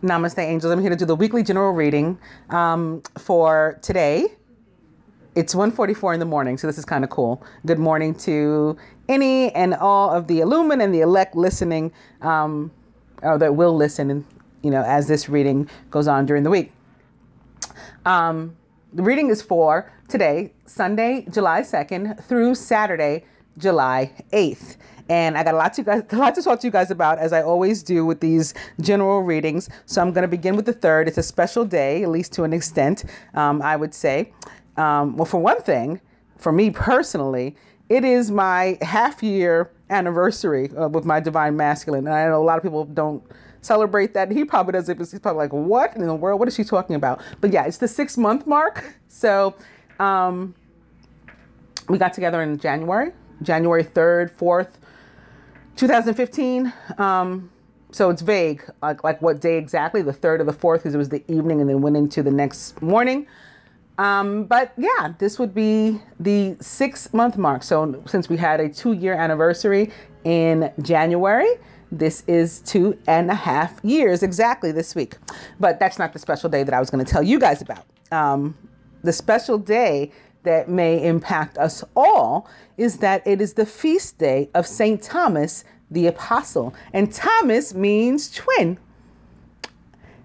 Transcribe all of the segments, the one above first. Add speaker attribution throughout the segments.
Speaker 1: Namaste, angels. I'm here to do the weekly general reading for today. It's 1:44 in the morning, so this is kind of cool. Good morning to any and all of the illumined and the elect listening, or that will listen, as this reading goes on during the week. The reading is for today, Sunday, July 2nd through Saturday, July 8th. And I got a lot to talk to you guys about, as I always do with these general readings. So I'm going to begin with the 3rd. It's a special day, at least to an extent, I would say. Well, for one thing, for me personally, it is my half-year anniversary with my divine masculine. And I know a lot of people don't celebrate that. He probably does. He's probably like, what in the world? What is she talking about? But yeah, it's the 6-month mark. So we got together in January 3rd, 4th, 2015. So it's vague, like what day exactly, the 3rd or the 4th, because it was the evening and then went into the next morning. But yeah, this would be the 6-month mark. So since we had a 2-year anniversary in January, this is 2.5 years exactly this week. But that's not the special day that I was going to tell you guys about. The special day that may impact us all is that it is the feast day of St. Thomas the Apostle. And Thomas means twin.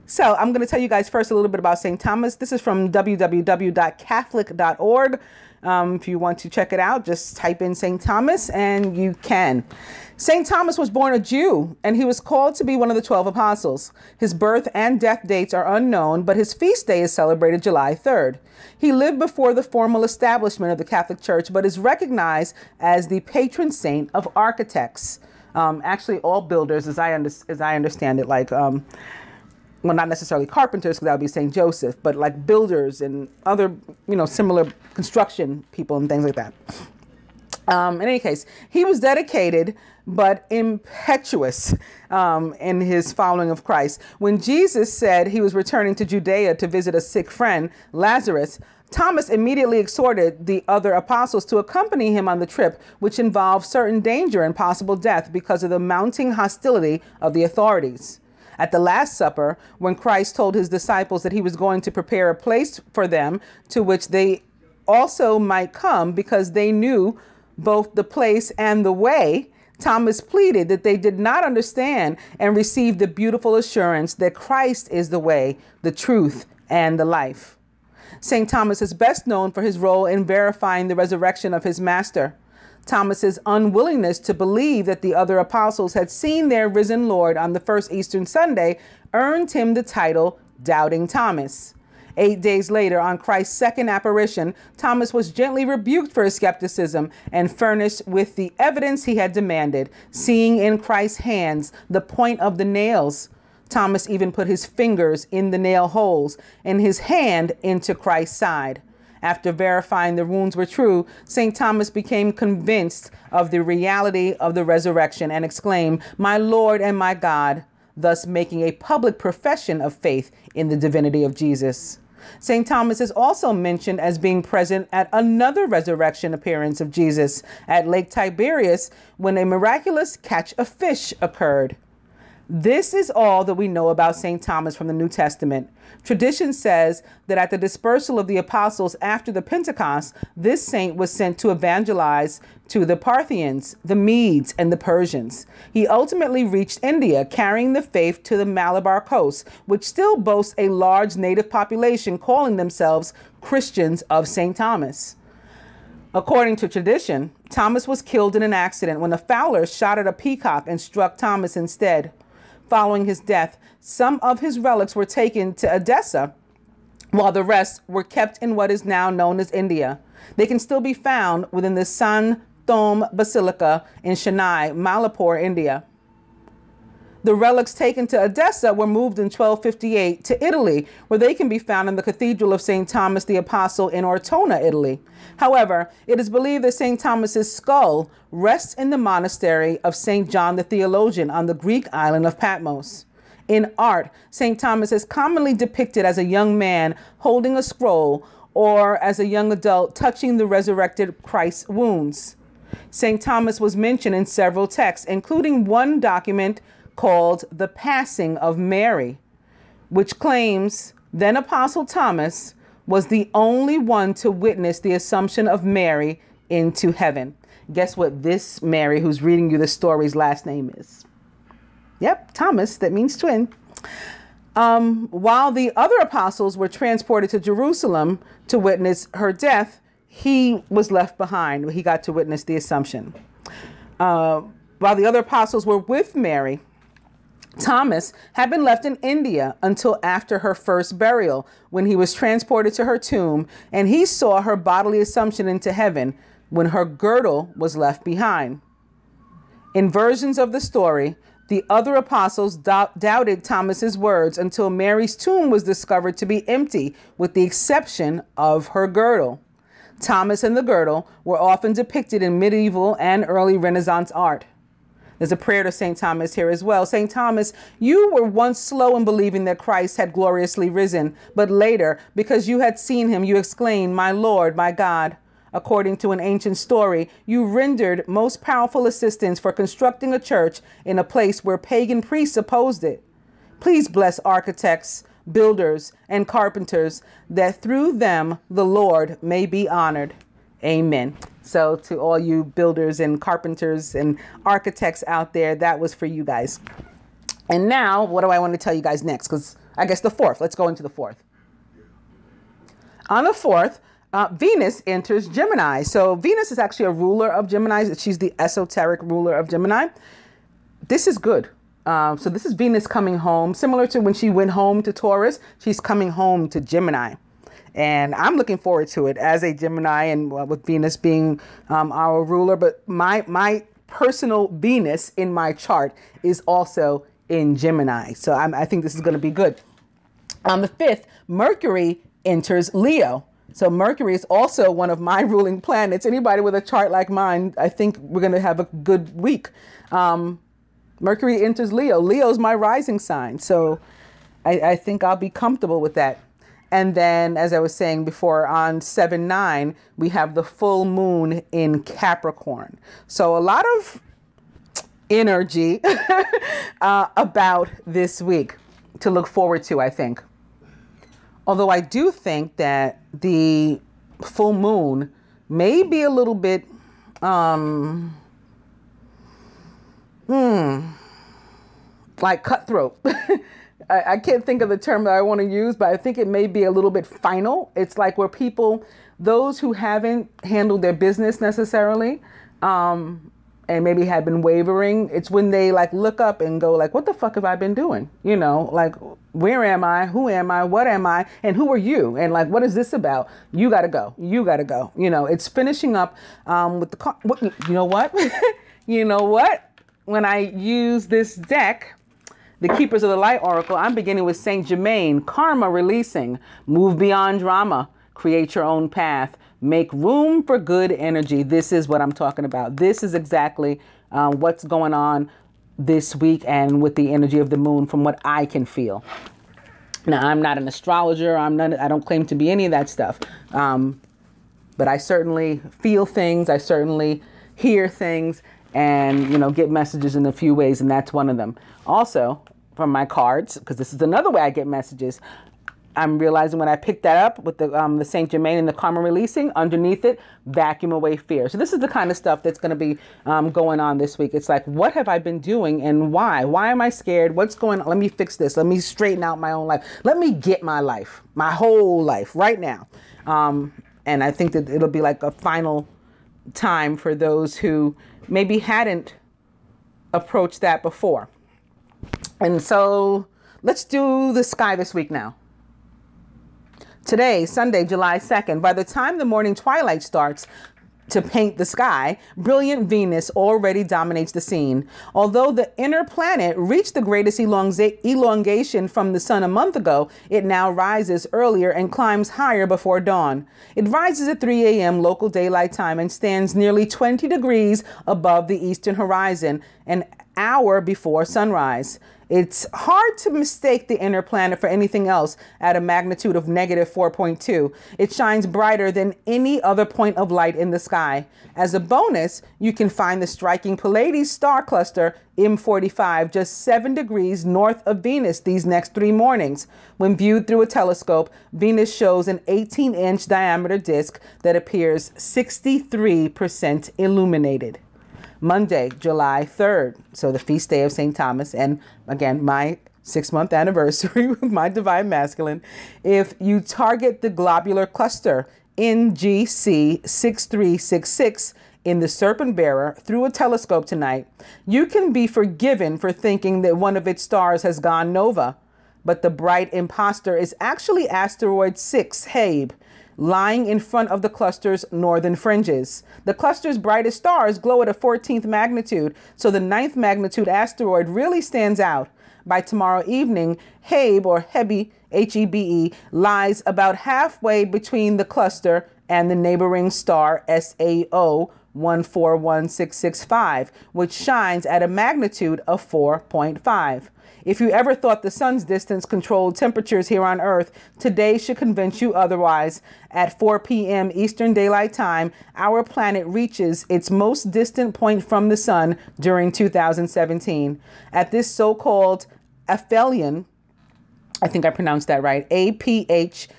Speaker 1: So I'm going to tell you guys first a little bit about St. Thomas. This is from www.catholic.org. If you want to check it out, just type in St. Thomas and you can. St. Thomas was born a Jew, and he was called to be one of the 12 apostles. His birth and death dates are unknown, but his feast day is celebrated July 3rd. He lived before the formal establishment of the Catholic Church, but is recognized as the patron saint of architects. Actually, all builders, as I understand it, like, well, not necessarily carpenters, because that would be St. Joseph, but like builders and other, similar construction people and things like that. In any case, he was dedicated but impetuous in his following of Christ. When Jesus said he was returning to Judea to visit a sick friend, Lazarus, Thomas immediately exhorted the other apostles to accompany him on the trip, which involved certain danger and possible death because of the mounting hostility of the authorities. At the Last Supper, when Christ told his disciples that he was going to prepare a place for them to which they also might come because they knew both the place and the way, Thomas pleaded that they did not understand and received the beautiful assurance that Christ is the way, the truth, and the life. St. Thomas is best known for his role in verifying the resurrection of his master. Thomas's unwillingness to believe that the other apostles had seen their risen Lord on the first Easter Sunday earned him the title Doubting Thomas. 8 days later, on Christ's second apparition, Thomas was gently rebuked for his skepticism and furnished with the evidence he had demanded, seeing in Christ's hands the point of the nails. Thomas even put his fingers in the nail holes and his hand into Christ's side. After verifying the wounds were true, St. Thomas became convinced of the reality of the resurrection and exclaimed, "My Lord and my God," thus making a public profession of faith in the divinity of Jesus. St. Thomas is also mentioned as being present at another resurrection appearance of Jesus at Lake Tiberias when a miraculous catch of fish occurred. This is all that we know about St. Thomas from the New Testament. Tradition says that at the dispersal of the apostles after the Pentecost, this saint was sent to evangelize to the Parthians, the Medes, and the Persians. He ultimately reached India, carrying the faith to the Malabar coast, which still boasts a large native population calling themselves Christians of St. Thomas. According to tradition, Thomas was killed in an accident when a fowler shot at a peacock and struck Thomas instead. Following his death, some of his relics were taken to Edessa, while the rest were kept in what is now known as India. They can still be found within the San Thome Basilica in Chennai, Malapur, India. The relics taken to Edessa were moved in 1258 to Italy, where they can be found in the Cathedral of St. Thomas the Apostle in Ortona, Italy. However, it is believed that St. Thomas's skull rests in the monastery of St. John the Theologian on the Greek island of Patmos. In art, St. Thomas is commonly depicted as a young man holding a scroll or as a young adult touching the resurrected Christ's wounds. St. Thomas was mentioned in several texts, including one document called The Passing of Mary. which claims then Apostle Thomas was the only one to witness the Assumption of Mary into heaven. Guess what this Mary who's reading you the story's last name is? Yep, Thomas, that means twin. While the other apostles were transported to Jerusalem to witness her death, he was left behind. He got to witness the Assumption. While the other apostles were with Mary, Thomas had been left in India until after her first burial, when he was transported to her tomb, and he saw her bodily assumption into heaven when her girdle was left behind. In versions of the story, the other apostles doubted Thomas's words until Mary's tomb was discovered to be empty, with the exception of her girdle. Thomas and the girdle were often depicted in medieval and early Renaissance art. There's a prayer to St. Thomas here as well. St. Thomas, you were once slow in believing that Christ had gloriously risen, but later, because you had seen him, you exclaimed, "My Lord, my God." According to an ancient story, you rendered most powerful assistance for constructing a church in a place where pagan priests opposed it. Please bless architects, builders, and carpenters, that through them the Lord may be honored. Amen. So to all you builders and carpenters and architects out there, that was for you guys. And now, what do I want to tell you guys next? Because I guess the fourth. Let's go into the fourth. On the fourth, Venus enters Gemini. So Venus is actually a ruler of Gemini. She's the esoteric ruler of Gemini. This is good. So this is Venus coming home. Similar to when she went home to Taurus, she's coming home to Gemini. And I'm looking forward to it as a Gemini, and with Venus being our ruler. But my personal Venus in my chart is also in Gemini. So I think this is going to be good. On the 5th, Mercury enters Leo. So Mercury is also one of my ruling planets. Anybody with a chart like mine, I think we're going to have a good week. Mercury enters Leo. Leo's my rising sign. So I think I'll be comfortable with that. And then, as I was saying before, on 7/9, we have the full moon in Capricorn. So a lot of energy about this week to look forward to, I think. Although I do think that the full moon may be a little bit, like cutthroat. I can't think of the term that I want to use, but I think it may be a little bit final. It's like where people, those who haven't handled their business necessarily, and maybe have been wavering, it's when they like look up and go like, what the fuck have I been doing? You know, like, where am I? Who am I? What am I? And who are you? And like, what is this about? You got to go. You got to go. You know, it's finishing up with the, you know what? You know what? When I use this deck, the Keepers of the Light Oracle, I'm beginning with Saint Germain, karma releasing, move beyond drama, create your own path, make room for good energy. This is what I'm talking about. This is exactly what's going on this week and with the energy of the moon from what I can feel. Now, I'm not an astrologer. I don't claim to be any of that stuff. But I certainly feel things. I certainly hear things. And, you know, get messages in a few ways, and that's one of them. Also, from my cards, because this is another way I get messages, I'm realizing when I picked that up with the Saint Germain and the karma releasing, underneath it, vacuum away fear. So this is the kind of stuff that's going to be going on this week. It's like, what have I been doing and why? Why am I scared? What's going on? Let me fix this. Let me straighten out my own life. Let me get my life, my whole life right now. And I think that it'll be like a final time for those who maybe hadn't approached that before. And so let's do the sky this week now. Today, Sunday, July 2nd, by the time the morning twilight starts to paint the sky, brilliant Venus already dominates the scene. Although the inner planet reached the greatest elongation from the sun a month ago, it now rises earlier and climbs higher before dawn. It rises at 3 a.m. local daylight time and stands nearly 20 degrees above the eastern horizon. And hour before sunrise. It's hard to mistake the inner planet for anything else at a magnitude of -4.2. It shines brighter than any other point of light in the sky. As a bonus, you can find the striking Pleiades star cluster M45 just 7 degrees north of Venus these next 3 mornings. When viewed through a telescope, Venus shows an 18-inch diameter disk that appears 63% illuminated. Monday, July 3rd, so the feast day of St. Thomas, and again, my 6-month anniversary with my divine masculine. If you target the globular cluster NGC 6366 in the Serpent Bearer through a telescope tonight, you can be forgiven for thinking that one of its stars has gone nova. But the bright imposter is actually asteroid 6 Habe, lying in front of the cluster's northern fringes. The cluster's brightest stars glow at a 14th magnitude, so the 9th magnitude asteroid really stands out. By tomorrow evening, Habe, or Hebe, Hebe, lies about halfway between the cluster and the neighboring star SAO 141665, which shines at a magnitude of 4.5. If you ever thought the sun's distance controlled temperatures here on Earth, today should convince you otherwise. At 4 p.m. Eastern Daylight Time, our planet reaches its most distant point from the sun during 2017. At this so-called aphelion, I think I pronounced that right, APHELION,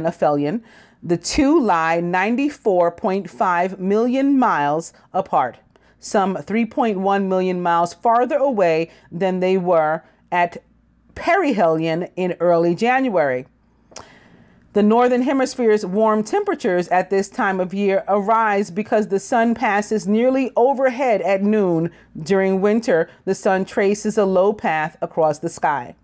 Speaker 1: aphelion, the two lie 94.5 million miles apart, some 3.1 million miles farther away than they were at perihelion in early January. The Northern Hemisphere's warm temperatures at this time of year arise because the sun passes nearly overhead at noon. During winter, the sun traces a low path across the sky.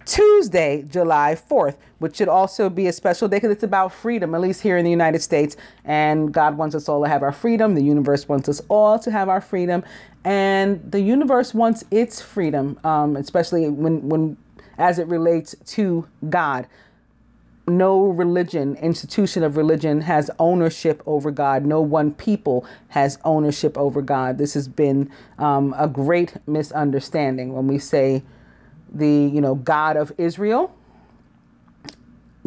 Speaker 1: Tuesday, July 4th, which should also be a special day because it's about freedom, at least here in the United States. And God wants us all to have our freedom. The universe wants us all to have our freedom. And the universe wants its freedom, especially when as it relates to God. No religion, institution of religion has ownership over God. No one people has ownership over God. This has been a great misunderstanding when we say the, God of Israel.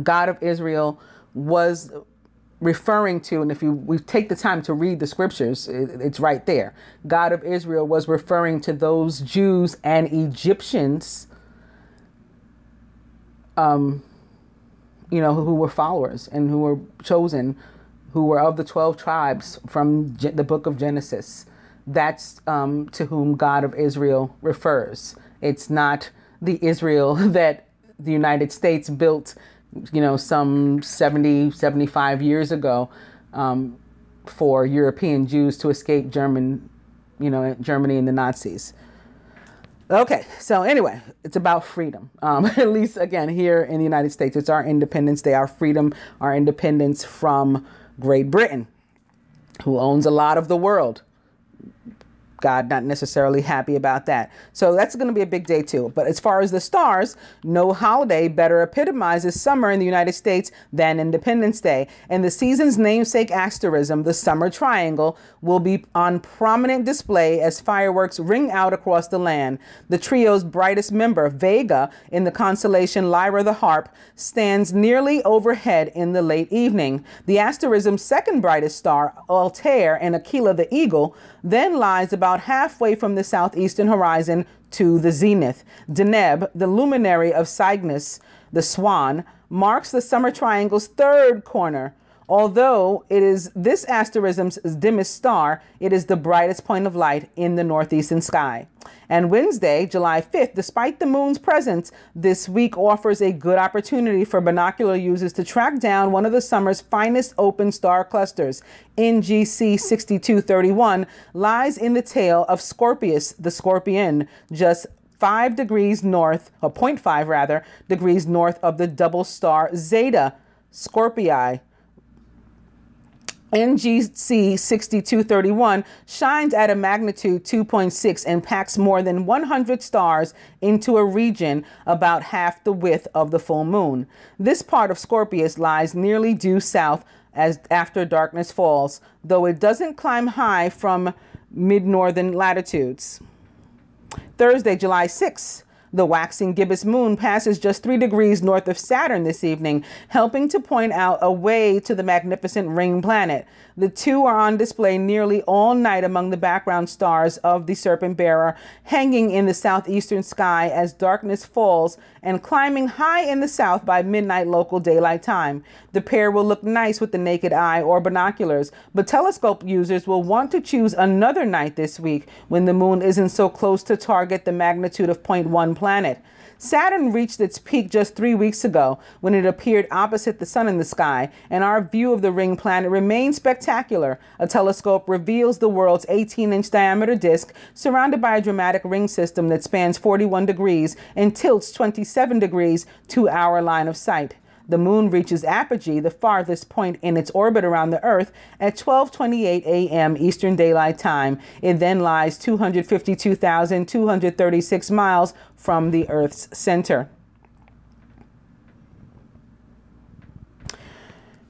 Speaker 1: God of Israel was referring to, and if we take the time to read the scriptures, it's right there. God of Israel was referring to those Jews and Egyptians, who were followers and who were chosen, who were of the 12 tribes from the book of Genesis. That's to whom God of Israel refers. It's not the Israel that the United States built, some 70, 75 years ago for European Jews to escape Germany and the Nazis. Okay, so anyway, it's about freedom. At least, again, here in the United States, it's our Independence Day, our freedom, our independence from Great Britain, who owns a lot of the world. God not necessarily happy about that. So that's going to be a big day too. But as far as the stars, no holiday better epitomizes summer in the United States than Independence Day. And the season's namesake asterism, the summer triangle, will be on prominent display as fireworks ring out across the land. The trio's brightest member, Vega, in the constellation Lyra the Harp, stands nearly overhead in the late evening. The asterism's second brightest star, Altair and Aquila the Eagle, then lies about halfway from the southeastern horizon to the zenith. Deneb, the luminary of Cygnus, the swan, marks the summer triangle's third corner. Although it is this asterism's dimmest star, it is the brightest point of light in the northeastern sky. And Wednesday, July 5th, despite the moon's presence, this week offers a good opportunity for binocular users to track down one of the summer's finest open star clusters. NGC 6231 lies in the tail of Scorpius, the Scorpion, just 5 degrees north, or 0.5 rather, degrees north of the double star Zeta Scorpii. NGC 6231 shines at a magnitude 2.6 and packs more than 100 stars into a region about half the width of the full moon. This part of Scorpius lies nearly due south as after darkness falls, though it doesn't climb high from mid-northern latitudes. Thursday, July 6th. The waxing gibbous moon passes just 3 degrees north of Saturn this evening, helping to point out a way to the magnificent ring planet. The two are on display nearly all night among the background stars of the Serpent Bearer, hanging in the southeastern sky as darkness falls and climbing high in the south by midnight local daylight time. The pair will look nice with the naked eye or binoculars, but telescope users will want to choose another night this week when the moon isn't so close to target the magnitude of 0.1 planet. Saturn reached its peak just 3 weeks ago when it appeared opposite the sun in the sky, and our view of the ring planet remains spectacular. A telescope reveals the world's 18-inch diameter disk surrounded by a dramatic ring system that spans 41 degrees and tilts 27 degrees to our line of sight. The moon reaches apogee, the farthest point in its orbit around the Earth, at 12:28 a.m. Eastern Daylight Time. It then lies 252,236 miles from the Earth's center.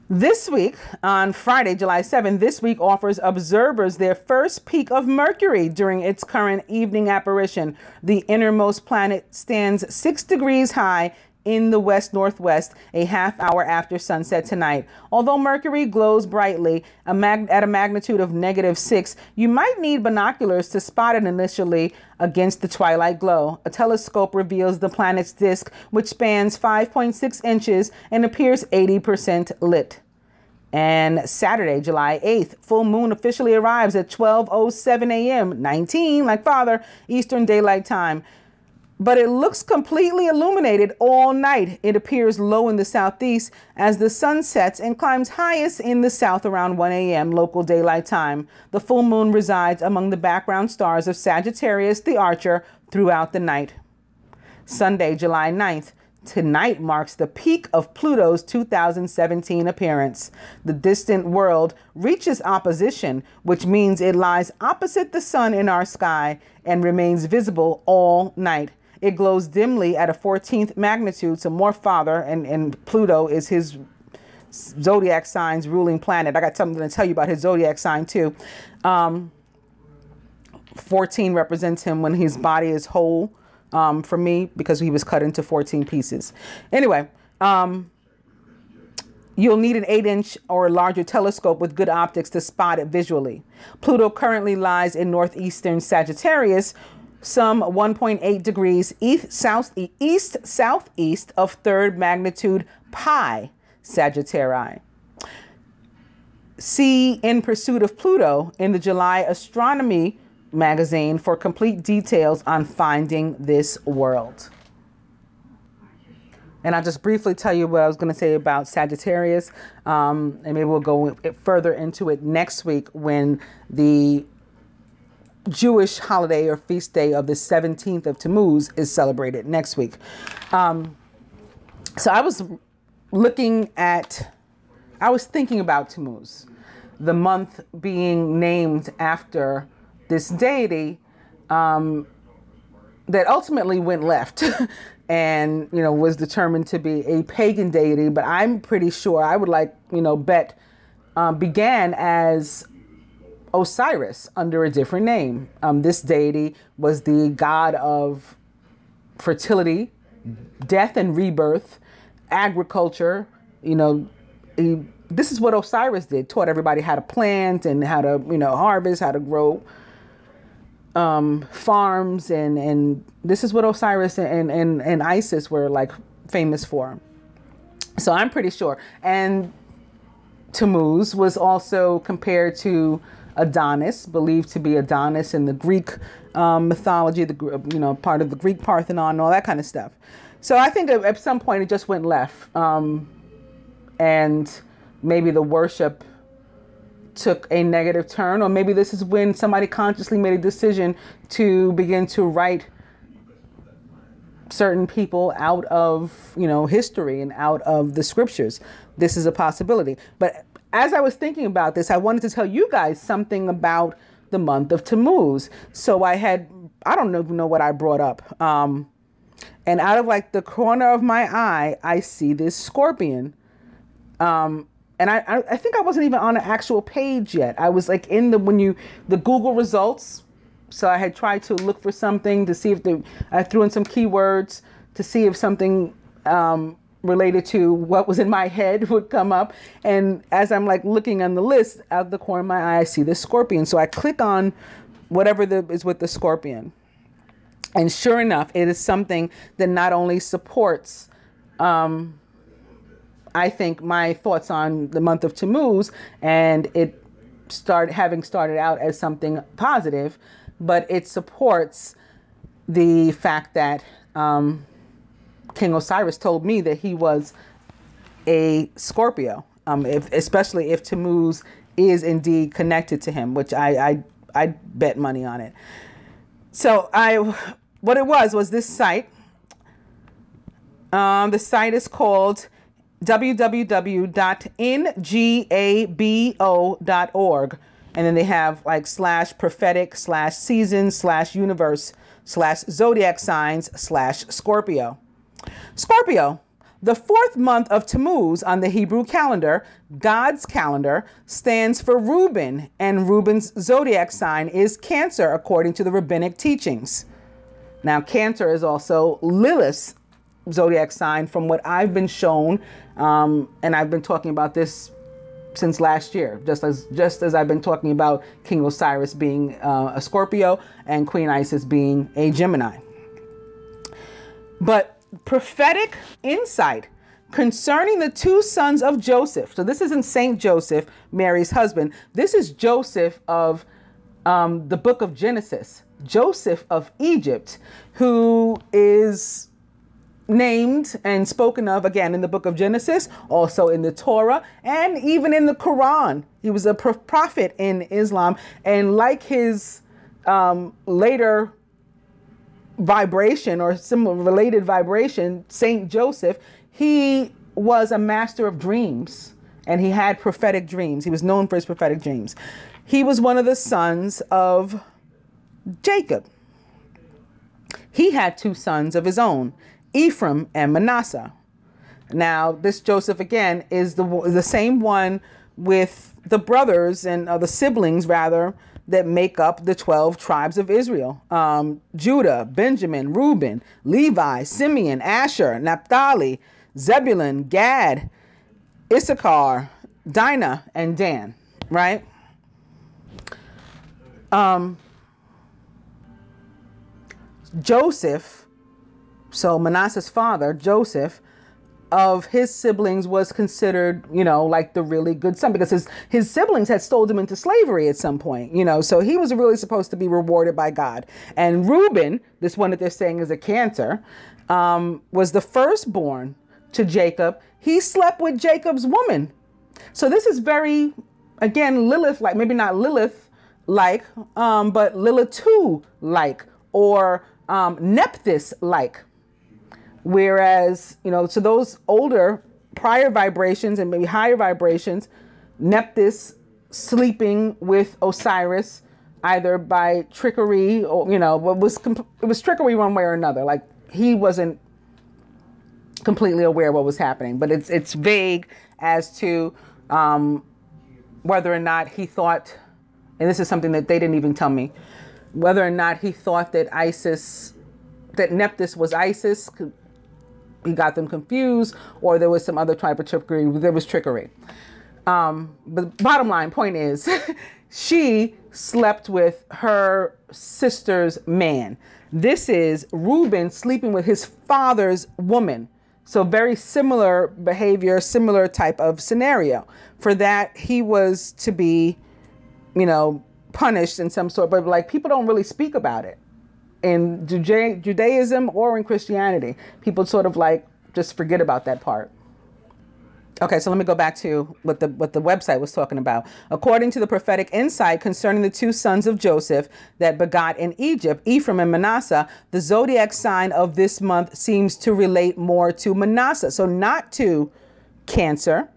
Speaker 1: This week, on Friday, July 7th, this week offers observers their first peak of Mercury during its current evening apparition. The innermost planet stands 6 degrees high in the west-northwest, a half hour after sunset tonight. Although Mercury glows brightly at a magnitude of -6, you might need binoculars to spot it initially against the twilight glow. A telescope reveals the planet's disk, which spans 5.6 inches and appears 80% lit. And Saturday, July 8th, full moon officially arrives at 12:07 a.m., 19, like Father, Eastern Daylight Time. But it looks completely illuminated all night. It appears low in the southeast as the sun sets and climbs highest in the south around 1 a.m. local daylight time. The full moon resides among the background stars of Sagittarius, the Archer, throughout the night. Sunday, July 9th. Tonight marks the peak of Pluto's 2017 appearance. The distant world reaches opposition, which means it lies opposite the sun in our sky and remains visible all night. It glows dimly at a 14th magnitude, so more Father, and Pluto is his zodiac sign's ruling planet. I got something to tell you about his zodiac sign too. 14 represents him when his body is whole, for me, because he was cut into 14 pieces. Anyway, you'll need an 8-inch or larger telescope with good optics to spot it visually. Pluto currently lies in northeastern Sagittarius, some 1.8 degrees east-southeast of 3rd magnitude Pi Sagittarii. See In Pursuit of Pluto in the July Astronomy magazine for complete details on finding this world. And I'll just briefly tell you what I was going to say about Sagittarius, and maybe we'll go further into it next week when the Jewish holiday or feast day of the 17th of Tammuz is celebrated next week. So I was thinking about Tammuz, the month being named after this deity that ultimately went left and, was determined to be a pagan deity. But I'm pretty sure, I would bet began as Osiris under a different name. This deity was the god of fertility, death and rebirth, agriculture. This is what Osiris did, taught everybody how to plant and how to, harvest, how to grow farms. And this is what Osiris and Isis were famous for. So I'm pretty sure. And Tammuz was also compared to Adonis, believed to be Adonis in the Greek mythology, part of the Greek Parthenon and all that kind of stuff. So I think at some point it just went left. And maybe the worship took a negative turn, or maybe this is when somebody consciously made a decision to begin to write certain people out of, history and out of the scriptures. This is a possibility. But as I was thinking about this, I wanted to tell you guys something about the month of Tammuz. So I don't even know what I brought up. And out of the corner of my eye, I see this scorpion. and I think I wasn't even on an actual page yet. I was like in the Google results. So I had tried to look for something to see if I threw in some keywords to see if something related to what was in my head would come up. And as I'm like looking on the list, out of the corner of my eye, I see the scorpion. So I click on whatever is with the scorpion. And sure enough, it is something that not only supports, I think, my thoughts on the month of Tammuz, and it having started out as something positive, but it supports the fact that King Osiris told me that he was a Scorpio, especially if Tammuz is indeed connected to him, which I bet money on it. So what it was this site. The site is called www.ngabo.org. And then they have like /prophetic/season/universe/zodiac signs/Scorpio. Scorpio, the fourth month of Tammuz on the Hebrew calendar, God's calendar, stands for Reuben, and Reuben's zodiac sign is Cancer, according to the rabbinic teachings. Now, Cancer is also Lilith's zodiac sign from what I've been shown, and I've been talking about this since last year, just as I've been talking about King Osiris being a Scorpio and Queen Isis being a Gemini. But prophetic insight concerning the two sons of Joseph. So this isn't Saint Joseph, Mary's husband. This is Joseph of the book of Genesis, Joseph of Egypt, who is named and spoken of again in the book of Genesis, also in the Torah, and even in the Quran. He was a prophet in Islam, and like his later vibration or similar related vibration, Saint Joseph, he was a master of dreams, and he had prophetic dreams. He was known for his prophetic dreams. He was one of the sons of Jacob. He had two sons of his own, Ephraim and Manasseh. Now, this Joseph, again, is the same one with the brothers and the siblings, rather, that make up the 12 tribes of Israel. Judah, Benjamin, Reuben, Levi, Simeon, Asher, Naphtali, Zebulun, Gad, Issachar, Dinah, and Dan, right? Joseph, so Manasseh's father, Joseph, of his siblings was considered, like the really good son, because his siblings had sold him into slavery at some point, so he was really supposed to be rewarded by God. And Reuben, this one that they're saying is a Cancer, was the firstborn to Jacob. He slept with Jacob's woman. So this is very, again, Lilith-like, maybe not Lilith-like, but Lilith-like, or Nephthys-like. Whereas, to those older prior vibrations and maybe higher vibrations, Nephthys sleeping with Osiris, either by trickery or, it was trickery one way or another. Like, he wasn't completely aware of what was happening, but it's vague as to whether or not he thought, and this is something that they didn't even tell me, whether or not he thought that Nephthys was Isis. He got them confused, or there was some other type of trickery. There was trickery. But bottom line point is, she slept with her sister's man. This is Reuben sleeping with his father's woman. So very similar behavior, similar type of scenario. For that, he was to be, punished in some sort, but like people don't really speak about it. In Judaism or in Christianity, people sort of like just forget about that part. Okay, so let me go back to what the website was talking about. According to the prophetic insight concerning the two sons of Joseph that begot in Egypt, Ephraim and Manasseh, the zodiac sign of this month seems to relate more to Manasseh. So not to Cancer,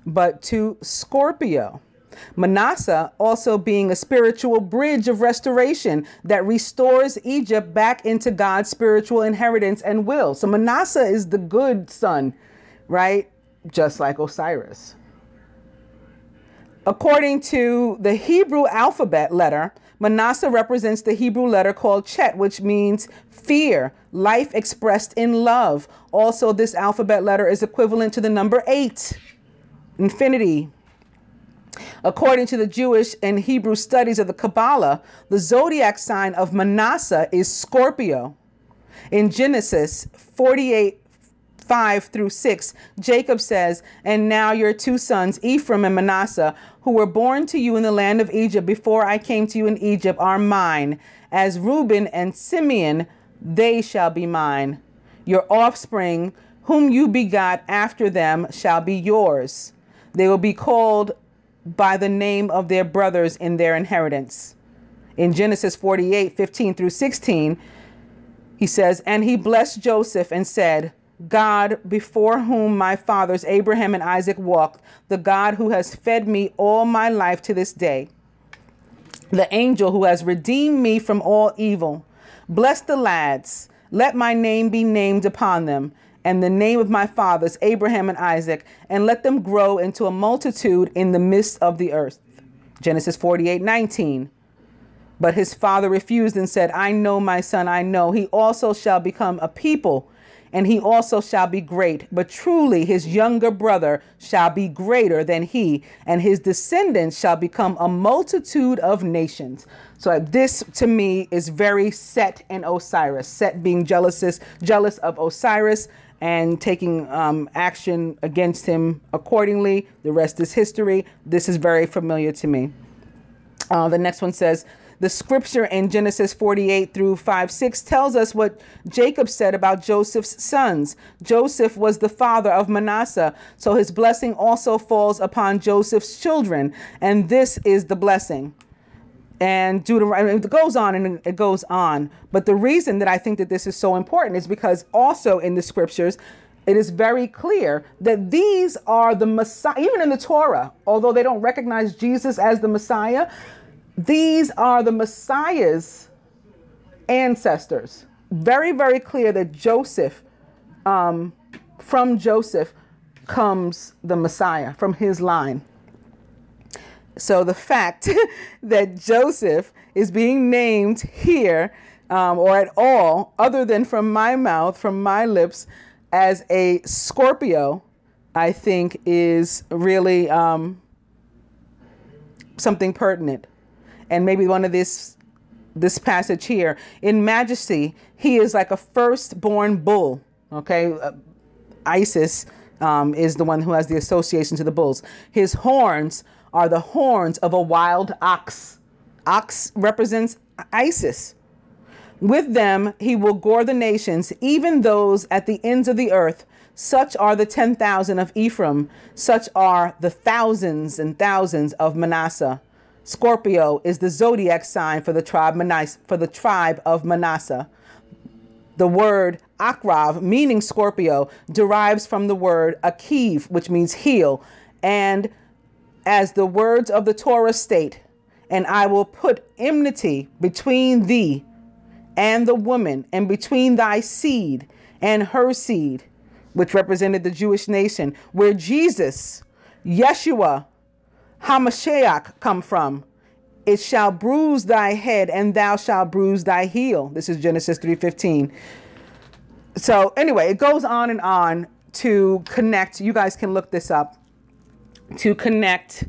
Speaker 1: but to Scorpio. Manasseh also being a spiritual bridge of restoration that restores Egypt back into God's spiritual inheritance and will. So Manasseh is the good son, right? Just like Osiris. According to the Hebrew alphabet letter, Manasseh represents the Hebrew letter called Chet, which means fear, life expressed in love. Also, this alphabet letter is equivalent to the number 8, infinity. According to the Jewish and Hebrew studies of the Kabbalah, the zodiac sign of Manasseh is Scorpio. In Genesis 48:5-6, Jacob says, "And now your 2 sons, Ephraim and Manasseh, who were born to you in the land of Egypt before I came to you in Egypt, are mine. As Reuben and Simeon, they shall be mine. Your offspring, whom you begot after them, shall be yours. They will be called by the name of their brothers in their inheritance." In Genesis 48:15-16, he says, "And he blessed Joseph and said, God, before whom my fathers Abraham and Isaac walked, the God who has fed me all my life to this day, the angel who has redeemed me from all evil. Bless the lads, let my name be named upon them, and the name of my fathers Abraham and Isaac, and let them grow into a multitude in the midst of the earth." Genesis 48:19. But his father refused and said, "I know, my son, I know. He also shall become a people, and he also shall be great. But truly his younger brother shall be greater than he, and his descendants shall become a multitude of nations." So this to me is very Set and Osiris. Set being jealous of Osiris and taking action against him accordingly. The rest is history. This is very familiar to me. The next one says, the scripture in Genesis 48:5-6 tells us what Jacob said about Joseph's sons. Joseph was the father of Manasseh, so his blessing also falls upon Joseph's children, and this is the blessing. And Deuteronomy, it goes on and it goes on. But the reason that I think that this is so important is because also in the scriptures, it is very clear that these are the Messiah, even in the Torah, although they don't recognize Jesus as the Messiah, these are the Messiah's ancestors. Very, very clear that Joseph, from Joseph comes the Messiah, from his line. So the fact that Joseph is being named here, or at all, other than from my mouth, from my lips, as a Scorpio, I think is really something pertinent. And maybe one of this passage here, in majesty, he is like a firstborn bull. Okay, Isis is the one who has the association to the bulls. His horns are the horns of a wild ox. Ox represents Isis. With them he will gore the nations, even those at the ends of the earth. Such are the 10,000 of Ephraim. Such are the thousands and thousands of Manasseh. Scorpio is the zodiac sign for the tribe of Manasseh. The word Akrav, meaning Scorpio, derives from the word Akiv, which means heel. And as the words of the Torah state, "And I will put enmity between thee and the woman, and between thy seed and her seed," which represented the Jewish nation, where Jesus, Yeshua, Hamashiach come from. "It shall bruise thy head, and thou shalt bruise thy heel." This is Genesis 3:15. So anyway, it goes on and on to connect. You guys can look this up. To connect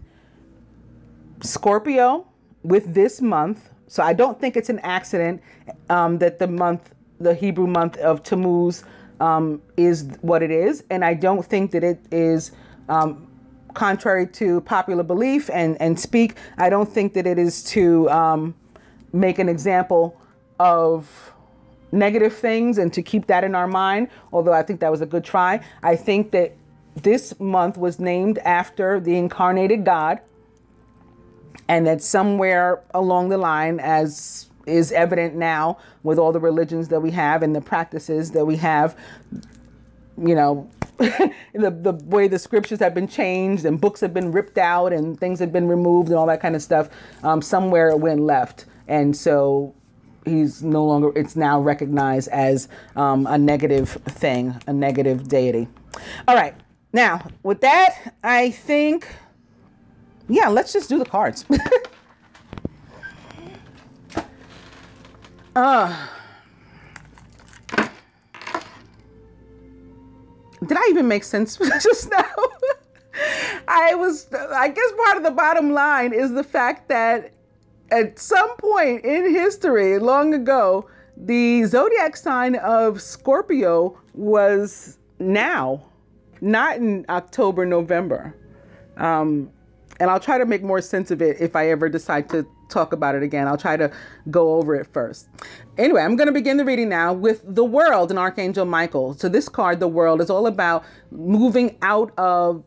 Speaker 1: Scorpio with this month. So I don't think it's an accident that the Hebrew month of Tammuz is what it is. And I don't think that it is contrary to popular belief and speak. I don't think that it is to make an example of negative things and to keep that in our mind, although I think that was a good try. I think that this month was named after the incarnated God, and that somewhere along the line, as is evident now with all the religions that we have and the practices that we have, you know, the way the scriptures have been changed and books have been ripped out and things have been removed and all that kind of stuff, somewhere it went left. And so he's no longer, it's now recognized as a negative thing, a negative deity. All right. Now, with that, I think, yeah, let's just do the cards. Did I even make sense just now? I guess part of the bottom line is the fact that at some point in history, long ago, the zodiac sign of Scorpio was now, not in October, November. And I'll try to make more sense of it if I ever decide to talk about it again. I'll try to go over it first. Anyway, I'm going to begin the reading now with the World and Archangel Michael. So this card, the World, is all about moving out of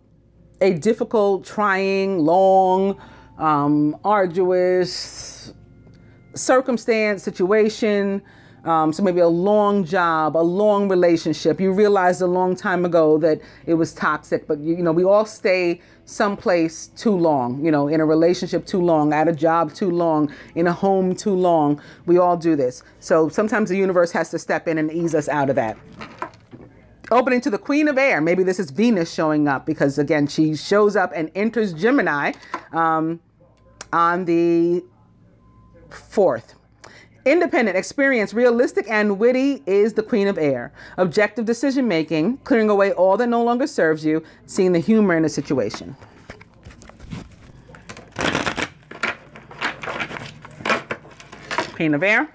Speaker 1: a difficult, trying, long, arduous circumstance, situation. So maybe a long job, a long relationship. You realized a long time ago that it was toxic, but you know, we all stay someplace too long, you know, in a relationship too long, at a job too long, in a home too long. We all do this. So sometimes the universe has to step in and ease us out of that. Opening to the Queen of Air. Maybe this is Venus showing up because, again, she shows up and enters Gemini on the 4th. Independent, experienced, realistic, and witty is the Queen of Air. Objective decision-making, clearing away all that no longer serves you, seeing the humor in a situation. Queen of Air.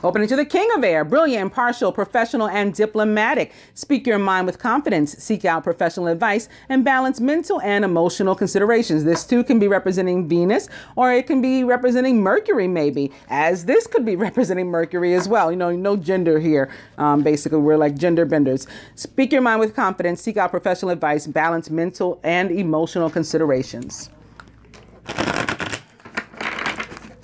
Speaker 1: Opening to the King of Air, brilliant, impartial, professional, and diplomatic. Speak your mind with confidence, seek out professional advice, and balance mental and emotional considerations. This too can be representing Venus, or it can be representing Mercury maybe, as this could be representing Mercury as well. You know, no gender here. Basically, we're like gender benders. Speak your mind with confidence, seek out professional advice, balance mental and emotional considerations.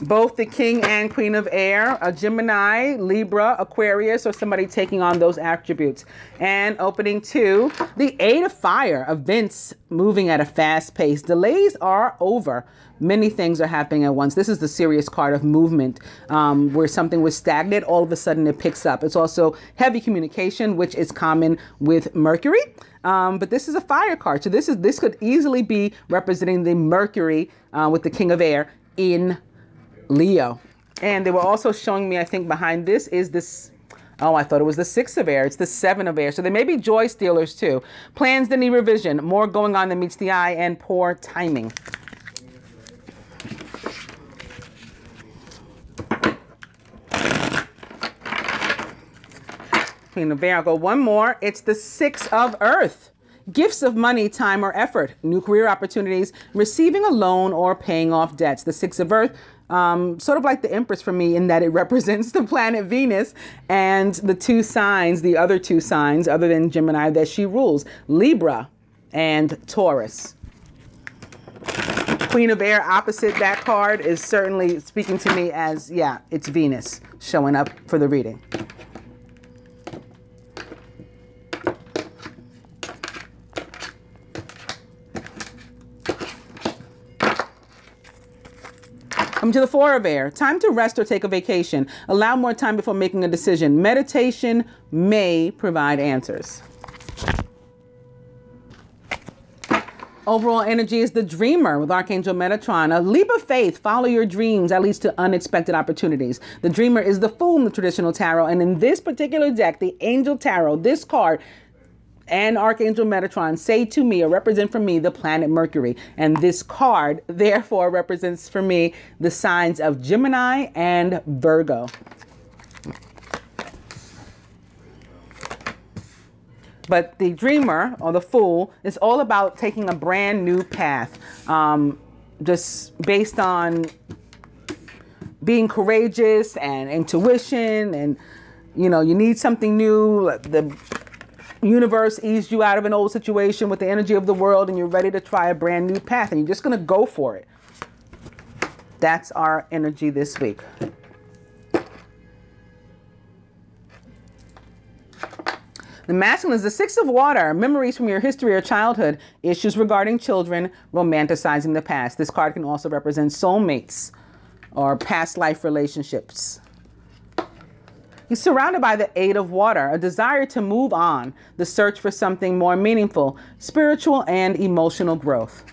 Speaker 1: Both the King and Queen of Air, a Gemini, Libra, Aquarius, or somebody taking on those attributes. And opening to the Eight of Fire, events moving at a fast pace. Delays are over. Many things are happening at once. This is the serious card of movement, where something was stagnant, all of a sudden it picks up. It's also heavy communication, which is common with Mercury. But this is a fire card. So this could easily be representing the Mercury with the King of Air in Leo. And they were also showing me, I think behind this is this, oh, I thought it was the 6 of Air. It's the 7 of Air. So they may be joy stealers too. Plans that need revision, more going on than meets the eye, and poor timing. Queen of Air, I'll go one more. It's the 6 of Earth. Gifts of money, time, or effort, new career opportunities, receiving a loan, or paying off debts. The 6 of Earth, sort of like the Empress for me in that it represents the planet Venus and the two signs, the other two signs other than Gemini that she rules, Libra and Taurus. Queen of Air opposite that card is certainly speaking to me as, yeah, it's Venus showing up for the reading. Come to the 4 of Air. Time to rest or take a vacation. Allow more time before making a decision. Meditation may provide answers. Overall energy is the Dreamer with Archangel Metatron. A leap of faith. Follow your dreams that leads to unexpected opportunities. The Dreamer is the Fool in the traditional tarot. And in this particular deck, the Angel Tarot, this card and Archangel Metatron say to me or represent for me the planet Mercury. And this card, therefore, represents for me the signs of Gemini and Virgo. But the Dreamer, or the Fool, is all about taking a brand new path, just based on being courageous and intuition, and, you know, you need something new. The universe eased you out of an old situation with the energy of the World, and you're ready to try a brand new path, and you're just going to go for it. That's our energy this week. The masculine is the 6 of Water, memories from your history or childhood, issues regarding children, romanticizing the past. This card can also represent soulmates or past life relationships. He's surrounded by the 8 of water, a desire to move on, the search for something more meaningful, spiritual and emotional growth.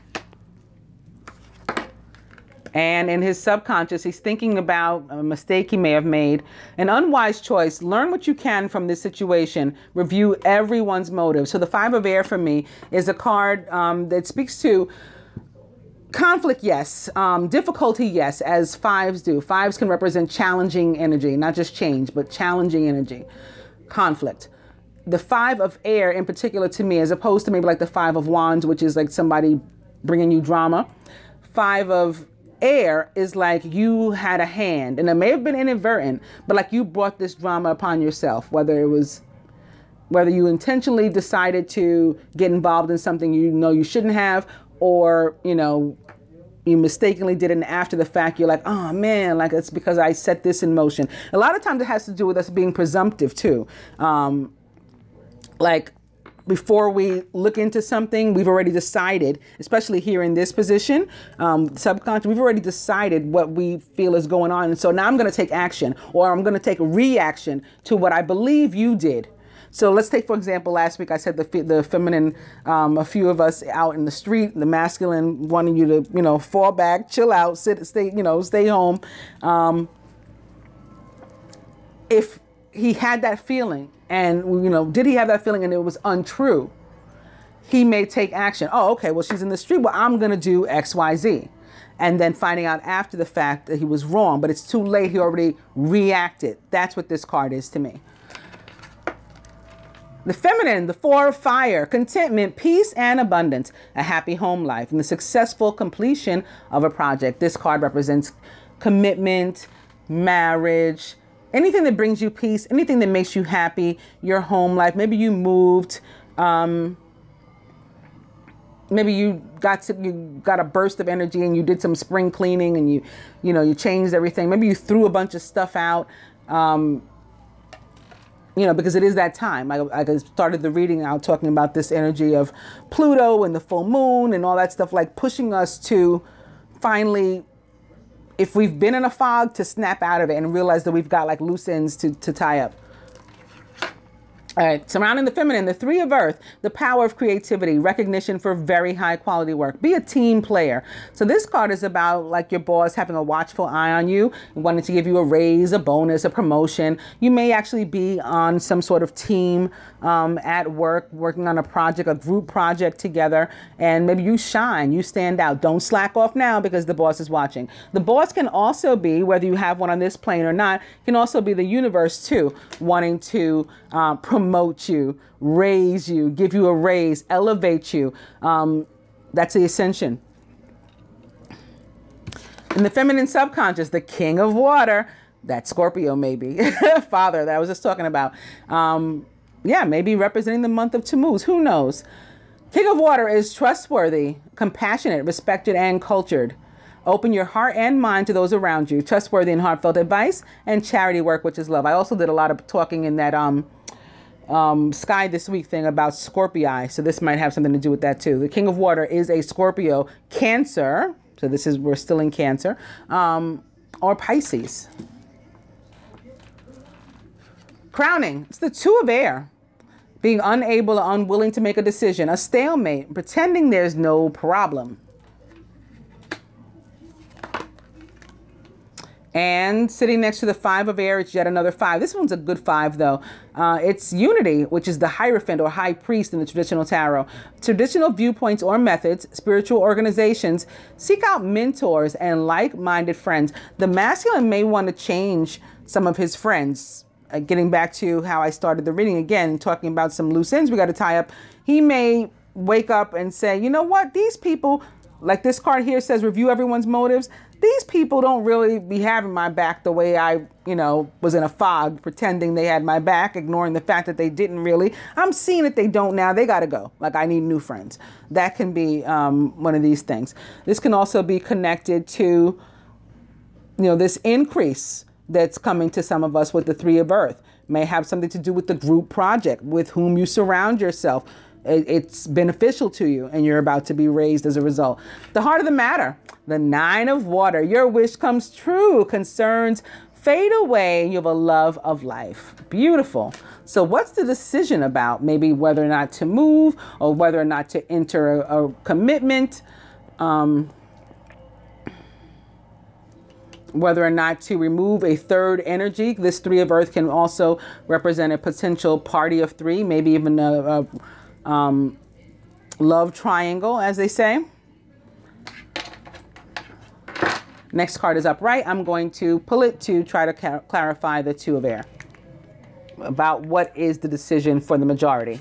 Speaker 1: And in his subconscious, he's thinking about a mistake he may have made, an unwise choice. Learn what you can from this situation. Review everyone's motive. So the 5 of air for me is a card that speaks to conflict, yes. Difficulty, yes, as 5s do. 5s can represent challenging energy, not just change, but challenging energy. Conflict. The 5 of air in particular to me, as opposed to maybe like the 5 of wands, which is like somebody bringing you drama. 5 of air is like you had a hand, and it may have been inadvertent, but like you brought this drama upon yourself, whether you intentionally decided to get involved in something you know you shouldn't have, or, you know, you mistakenly did it, and after the fact, you're like, oh man, like it's because I set this in motion. A lot of times it has to do with us being presumptive too. Like before we look into something, we've already decided, especially here in this position, subconscious, we've already decided what we feel is going on. And so now I'm going to take action, or I'm going to take a reaction to what I believe you did. So let's take, for example, last week I said the feminine, a few of us out in the street, the masculine wanting you to, you know, fall back, chill out, stay home. If he had that feeling, and, you know, did he have that feeling and it was untrue, he may take action. Oh, okay, well, she's in the street. Well, I'm going to do X, Y, Z. And then finding out after the fact that he was wrong, but it's too late. He already reacted. That's what this card is to me. The feminine, the 4 of fire, contentment, peace, and abundance, a happy home life, and the successful completion of a project. This card represents commitment, marriage, anything that brings you peace, anything that makes you happy, your home life. Maybe you moved, maybe you got a burst of energy and you did some spring cleaning and you changed everything. Maybe you threw a bunch of stuff out, you know, because it is that time. I started the reading out talking about this energy of Pluto and the full moon and all that stuff, like pushing us to finally, if we've been in a fog, to snap out of it and realize that we've got like loose ends to tie up. All right, surrounding the feminine, the 3 of earth, the power of creativity, recognition for very high quality work. Be a team player. So this card is about like your boss having a watchful eye on you, wanting to give you a raise, a bonus, a promotion. You may actually be on some sort of team at work, working on a project, a group project together, and maybe you shine, you stand out. Don't slack off now because the boss is watching. The boss can also be, whether you have one on this plane or not, can also be the universe too, wanting to promote you, raise you, give you a raise, elevate you. That's the ascension. In the feminine subconscious, the king of water, that Scorpio maybe, father that I was just talking about. Yeah, maybe representing the month of Tammuz, who knows? King of water is trustworthy, compassionate, respected, and cultured. Open your heart and mind to those around you. Trustworthy and heartfelt advice, and charity work, which is love. I also did a lot of talking in that Sky This Week thing about Scorpii, so this might have something to do with that too. The king of water is a Scorpio, Cancer, so we're still in Cancer, or Pisces. Crowning, it's the 2 of air, being unable or unwilling to make a decision, a stalemate, pretending there's no problem. And sitting next to the 5 of air, it's yet another 5. This one's a good 5, though. It's unity, which is the Hierophant or high priest in the traditional tarot. Traditional viewpoints or methods, spiritual organizations, seek out mentors and like-minded friends. The masculine may want to change some of his friends. Getting back to how I started the reading again, talking about some loose ends we got to tie up. He may wake up and say, you know what, these people, like this card here says, review everyone's motives. These people don't really be having my back the way I, was in a fog, pretending they had my back, ignoring the fact that they didn't really. I'm seeing that they don't now. They got to go. Like, I need new friends. That can be one of these things. This can also be connected to, this increase that's coming to some of us with the 3 of earth. May have something to do with the group project, with whom you surround yourself. It's beneficial to you, and you're about to be raised as a result. The heart of the matter, the 9 of water. Your wish comes true. Concerns fade away. You have a love of life. Beautiful. So what's the decision about? Maybe whether or not to move, or whether or not to enter a commitment, whether or not to remove a third energy. This 3 of Earth can also represent a potential party of 3, maybe even a love triangle, as they say. Next card is upright. I'm going to pull it to try to clarify the 2 of air, about what is the decision for the majority.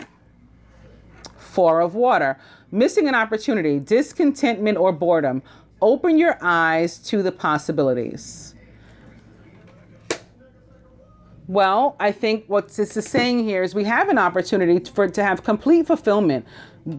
Speaker 1: 4 of water. Missing an opportunity, discontentment, or boredom. Open your eyes to the possibilities. Well, I think what this is saying here is we have an opportunity to have complete fulfillment.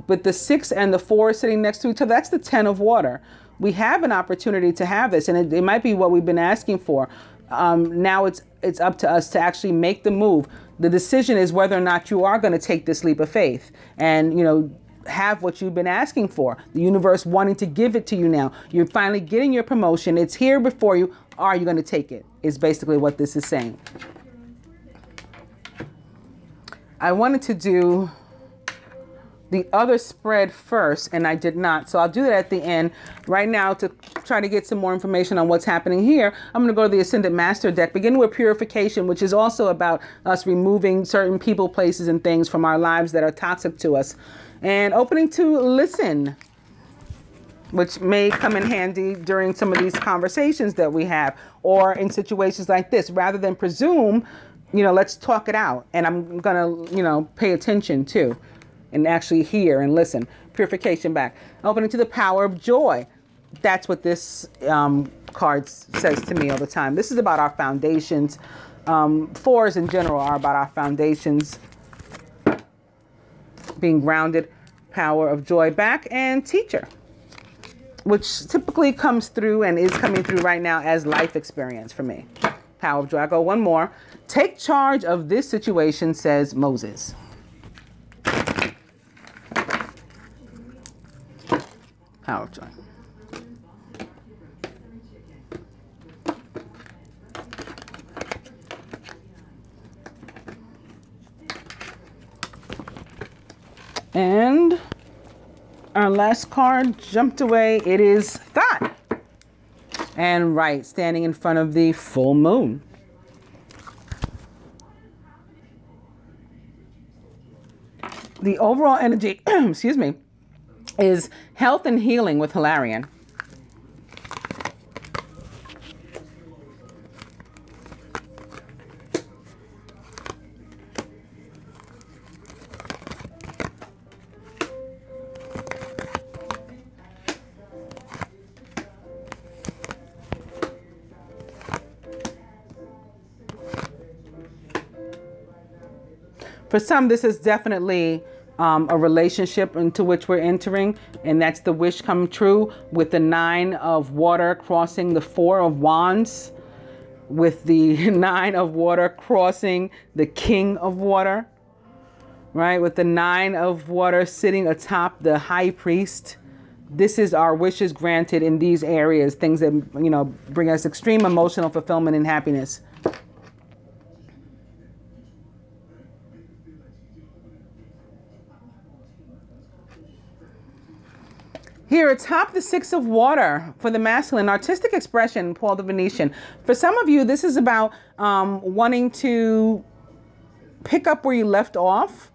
Speaker 1: With the 6 and the 4 sitting next to each other, that's the 10 of water. We have an opportunity to have this, and it might be what we've been asking for. Now it's up to us to actually make the move. The decision is whether or not you are going to take this leap of faith and, have what you've been asking for. The universe wanting to give it to you now. You're finally getting your promotion. It's here before you. Are you going to take it? Is basically what this is saying. I wanted to do the other spread first, and I did not. So I'll do that at the end. Right now, to try to get some more information on what's happening here, I'm going to go to the Ascended Master deck, beginning with purification, which is also about us removing certain people, places, and things from our lives that are toxic to us. And opening to listen, which may come in handy during some of these conversations that we have, or in situations like this. Rather than presume, let's talk it out. And I'm going to, pay attention too, and actually hear and listen. Purification back. Opening to the power of joy. That's what this card says to me all the time. This is about our foundations. 4s in general are about our foundations being grounded. Power of joy back, and teacher, which typically comes through and is coming through right now as life experience for me. Power of joy. I go one more. Take charge of this situation, says Moses. Power of joy. And our last card jumped away. It is thought. And right, standing in front of the full moon. The overall energy, excuse me, is health and healing with Hilarion. For some, this is definitely a relationship into which we're entering, and that's the wish come true with the 9 of water crossing the 4 of wands, with the 9 of water crossing the king of water, right? With the 9 of water sitting atop the high priest. This is our wishes granted in these areas, things that, bring us extreme emotional fulfillment and happiness. Here atop the 6 of water for the masculine, artistic expression, Paul the Venetian. For some of you, this is about wanting to pick up where you left off,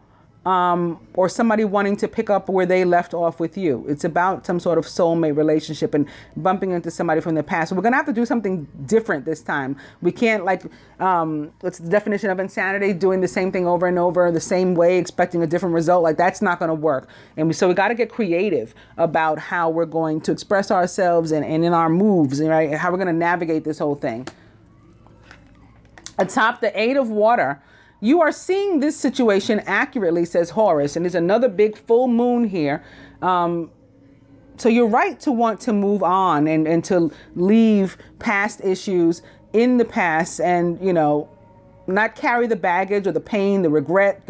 Speaker 1: or somebody wanting to pick up where they left off with you. It's about some sort of soulmate relationship and bumping into somebody from the past. So we're going to have to do something different this time. We can't, what's the definition of insanity? Doing the same thing over and over the same way, expecting a different result. That's not going to work. And so we got to get creative about how we're going to express ourselves and in our moves, right? How we're going to navigate this whole thing. Atop the 8 of water, you are seeing this situation accurately, says Horus, and there's another big full moon here. So you're right to want to move on and to leave past issues in the past and, not carry the baggage or the pain, the regret,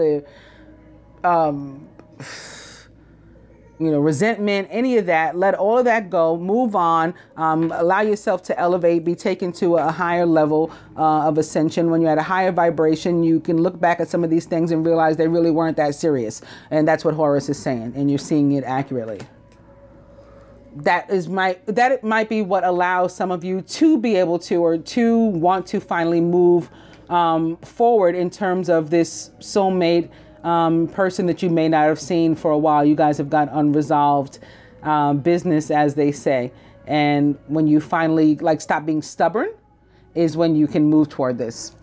Speaker 1: resentment, any of that. Let all of that go, move on, allow yourself to elevate, be taken to a higher level of ascension. When you're at a higher vibration, you can look back at some of these things and realize they really weren't that serious. And that's what Horus is saying, and you're seeing it accurately. It might be what allows some of you to be able to, or to want to finally move forward in terms of this soulmate person that you may not have seen for a while. You guys have got unresolved business, as they say. And when you finally stop being stubborn is when you can move toward this.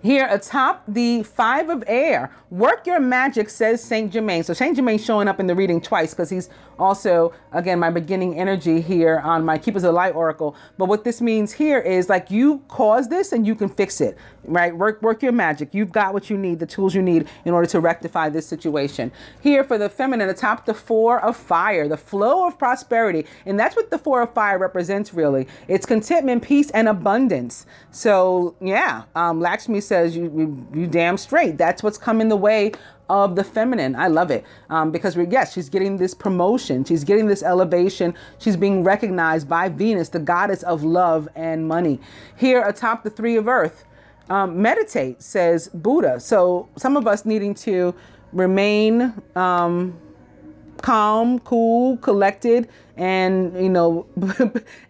Speaker 1: Here atop the 5 of air, work your magic, says Saint Germain. So Saint Germain showing up in the reading twice because he's also, again, my beginning energy here on my Keepers of the Light Oracle. But what this means here is you caused this and you can fix it, right? Work your magic. You've got what you need, the tools you need in order to rectify this situation. Here for the feminine, atop the 4 of fire, the flow of prosperity. And that's what the 4 of fire represents, really. It's contentment, peace, and abundance. So yeah, Lakshmi says you damn straight. That's what's come in the way of the feminine. I love it because yes, she's getting this promotion. She's getting this elevation. She's being recognized by Venus, the goddess of love and money. Here atop the 3 of earth, meditate, says Buddha. So some of us needing to remain calm, cool, collected, and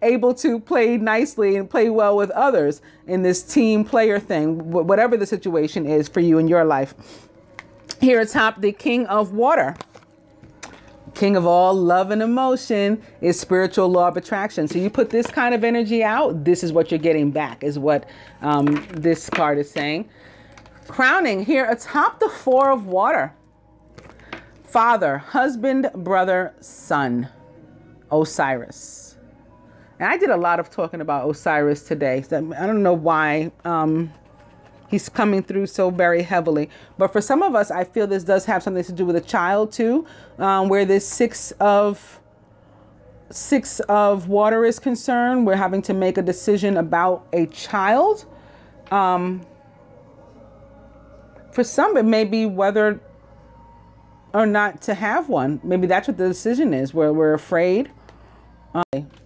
Speaker 1: able to play nicely and play well with others in this team player thing, whatever the situation is for you in your life. Here atop the king of water, king of all love and emotion, is spiritual law of attraction. So you put this kind of energy out, this is what you're getting back, is what this card is saying. Crowning here atop the 4 of water, father, husband, brother, son, Osiris. And I did a lot of talking about Osiris today. So I don't know why he's coming through so very heavily. But for some of us, I feel this does have something to do with a child too, where this 6 of water is concerned. We're having to make a decision about a child. For some, it may be whether or not to have one. Maybe that's what the decision is, where we're afraid.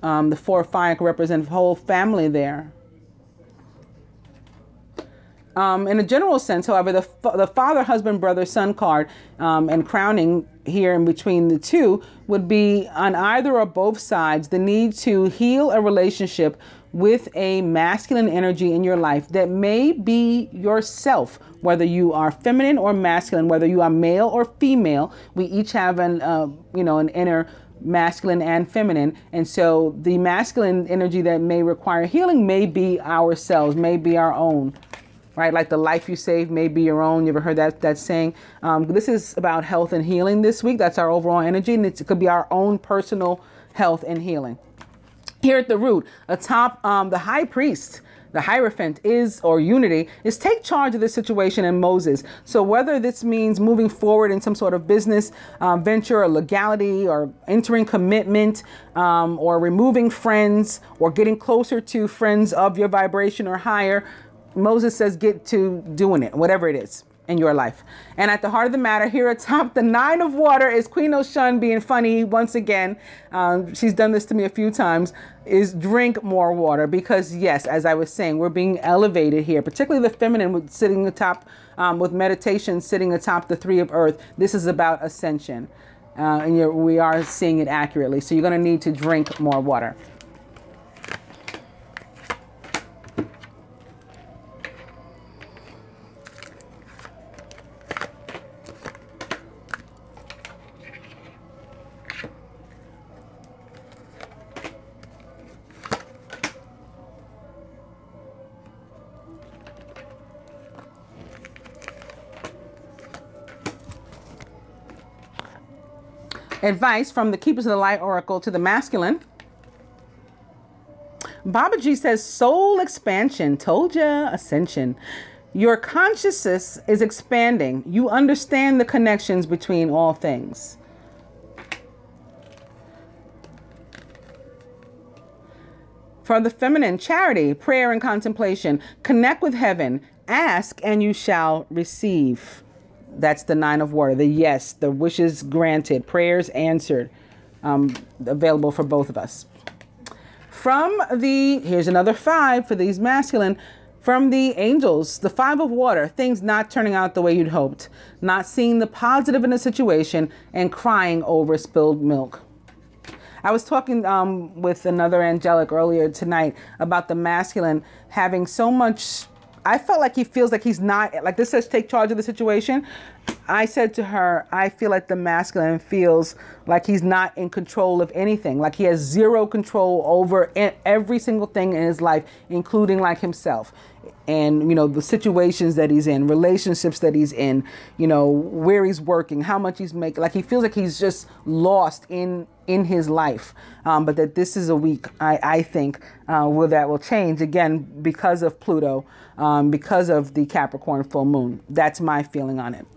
Speaker 1: The 4 of fire can represent the whole family there. In a general sense, however, the father, husband, brother, son card and crowning here in between the two would be on either or both sides the need to heal a relationship with a masculine energy in your life that may be yourself, whether you are feminine or masculine, whether you are male or female. We each have an inner masculine and feminine. And so the masculine energy that may require healing may be ourselves, may be our own. Right? Like the life you save may be your own. You ever heard that saying? This is about health and healing this week. That's our overall energy. And it could be our own personal health and healing. Here at the root, atop the high priest, the Hierophant unity is take charge of this situation in Moses. So whether this means moving forward in some sort of business venture or legality, or entering commitment, or removing friends, or getting closer to friends of your vibration or higher, Moses says get to doing it, whatever it is in your life. And at the heart of the matter, here atop the 9 of water is Queen Oshun being funny once again. She's done this to me a few times, is drink more water. Because yes, as I was saying, we're being elevated here, particularly the feminine with sitting atop, with meditation sitting atop the 3 of earth. This is about ascension. And we are seeing it accurately. So you're going to need to drink more water. Advice from the Keepers of the Light Oracle to the masculine. Babaji says soul expansion. Told ya, ascension. Your consciousness is expanding. You understand the connections between all things. For the feminine, charity, prayer, and contemplation. Connect with heaven. Ask and you shall receive. That's the 9 of water. The yes, the wishes granted, prayers answered, available for both of us. Here's another 5 for these masculine. From the angels, the 5 of water, things not turning out the way you'd hoped, not seeing the positive in a situation, and crying over spilled milk. I was talking with another angelic earlier tonight about the masculine having so much. I felt like he feels like he's not, like this says take charge of the situation. I said to her, I feel like the masculine feels like he's not in control of anything. Like he has zero control over every single thing in his life, including like himself. And, you know, the situations that he's in, relationships that he's in, you know, where he's working, how much he's making. Like he feels like he's just lost in his life. But that this is a week, I think, where that will change again because of Pluto, because of the Capricorn full moon. That's my feeling on it.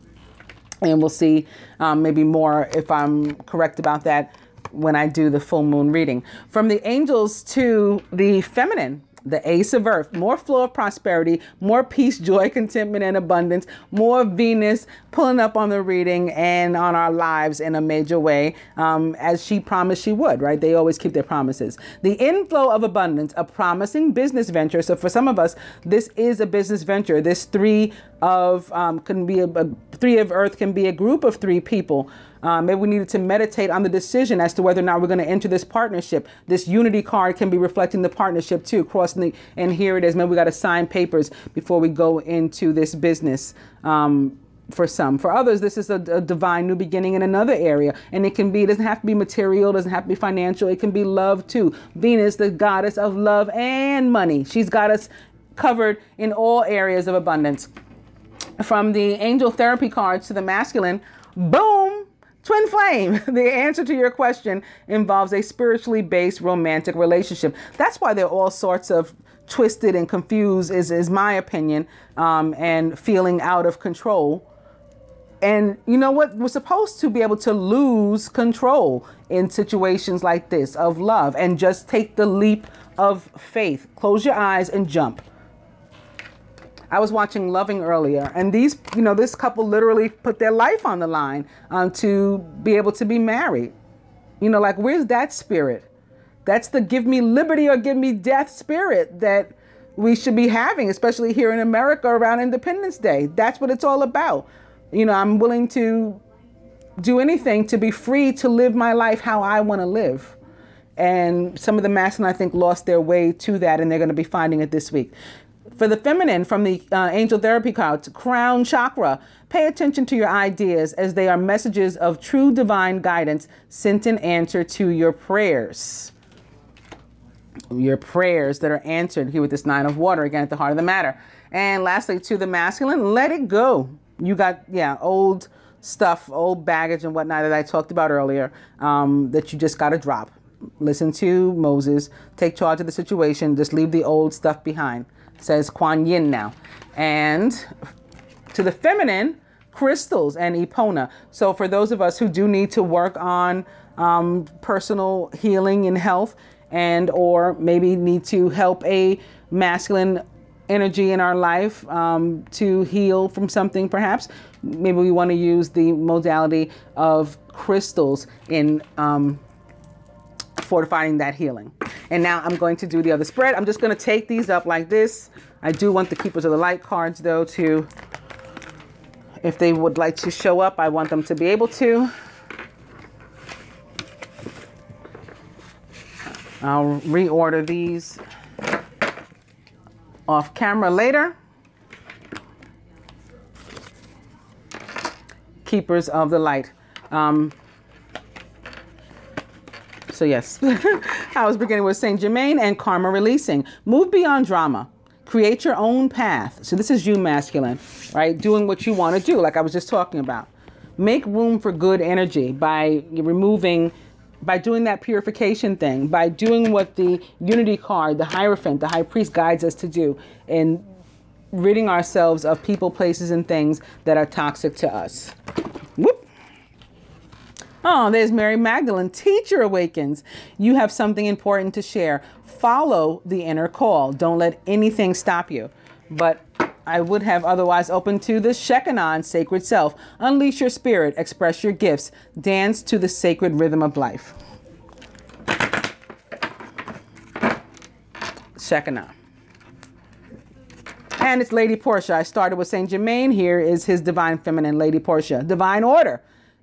Speaker 1: And we'll see maybe more if I'm correct about that when I do the full moon reading. From the angels to the feminine, the Ace of Earth, more flow of prosperity, more peace, joy, contentment, and abundance, more Venus pulling up on the reading and on our lives in a major way, as she promised she would, right? They always keep their promises. The inflow of abundance, a promising business venture. So for some of us, this is a business venture. This 3 of can be a 3 of Earth can be a group of 3 people. Maybe we needed to meditate on the decision as to whether or not we're going to enter this partnership. This unity card can be reflecting the partnership too, crossing the, and here it is. Maybe we got to sign papers before we go into this business. For some, for others, this is a divine new beginning in another area. And it can be, it doesn't have to be material, doesn't have to be financial. It can be love too. Venus, the goddess of love and money. She's got us covered in all areas of abundance. From the angel therapy cards to the masculine, boom, twin flame. The answer to your question involves a spiritually based romantic relationship. That's why they're all sorts of twisted and confused, is my opinion, and feeling out of control. And you know what? We're supposed to be able to lose control in situations like this of love and just take the leap of faith. Close your eyes and jump. I was watching Loving earlier, and these, you know, this couple literally put their life on the line to be able to be married. You know, like, where's that spirit? That's the give me liberty or give me death spirit that we should be having, especially here in America around Independence Day. That's what it's all about. You know, I'm willing to do anything to be free to live my life how I want to live. And some of the masculine, I think, lost their way to that, and they're going to be finding it this week. For the feminine, from the angel therapy cards, crown chakra, pay attention to your ideas as they are messages of true divine guidance sent in answer to your prayers. Your prayers that are answered here with this 9 of water, again, at the heart of the matter. And lastly, to the masculine, let it go. You got, old stuff, old baggage and whatnot that I talked about earlier, that you just got to drop. Listen to Moses, take charge of the situation, just leave the old stuff behind, says Kuan Yin now. And to the feminine, crystals and Epona. So for those of us who do need to work on personal healing and health, and or maybe need to help a masculine energy in our life to heal from something, perhaps maybe we want to use the modality of crystals in fortifying that healing. And now I'm going to do the other spread. I'm just going to take these up like this. I do want the keepers of the light cards though to, if they would like to show up, I want them to be able to. I'll reorder these off camera later. Keepers of the light. So yes, I was beginning with Saint Germain and karma releasing. Move beyond drama. Create your own path. So this is you, masculine, right? Doing what you want to do, like I was just talking about. Make room for good energy by removing, by doing that purification thing, by doing what the unity card, the Hierophant, the high priest guides us to do, and ridding ourselves of people, places, and things that are toxic to us. Whoop. Oh, there's Mary Magdalene. Teacher awakens. You have something important to share. Follow the inner call. Don't let anything stop you. But I would have otherwise opened to the Shekinah, sacred self. Unleash your spirit, express your gifts, dance to the sacred rhythm of life. Shekinah. And it's Lady Portia. I started with Saint Germain. Here is his divine feminine, Lady Portia. Divine order.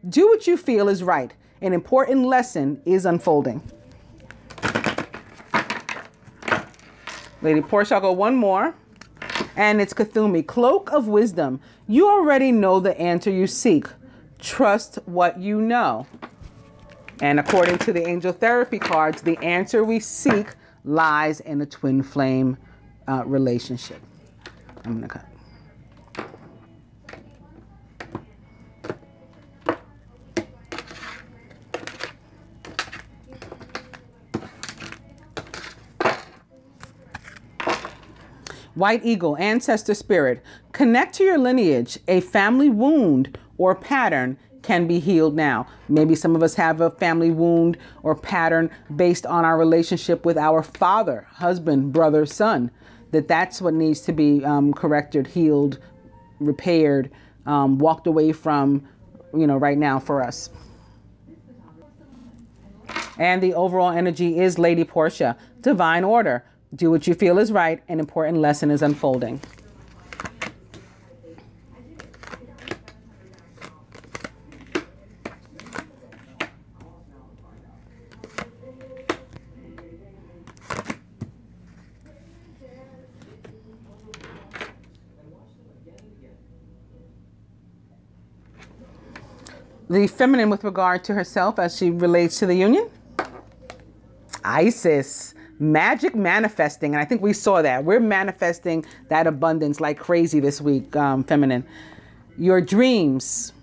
Speaker 1: Do what you feel is right. An important lesson is unfolding. Lady Portia, I'll go one more. And it's Cthulhu, cloak of wisdom. You already know the answer you seek. Trust what you know. And according to the angel therapy cards, the answer we seek lies in a twin flame relationship. I'm going to cut. White eagle, ancestor spirit. Connect to your lineage. A family wound or pattern can be healed now. Maybe some of us have a family wound or pattern based on our relationship with our father, husband, brother, son. That's what needs to be corrected, healed, repaired, walked away from, right now for us. And the overall energy is Lady Portia, divine order. Do what you feel is right. An important lesson is unfolding. The feminine with regard to herself as she relates to the union. Isis. Magic manifesting. And I think we saw that. We're manifesting that abundance like crazy this week, feminine. Your dreams,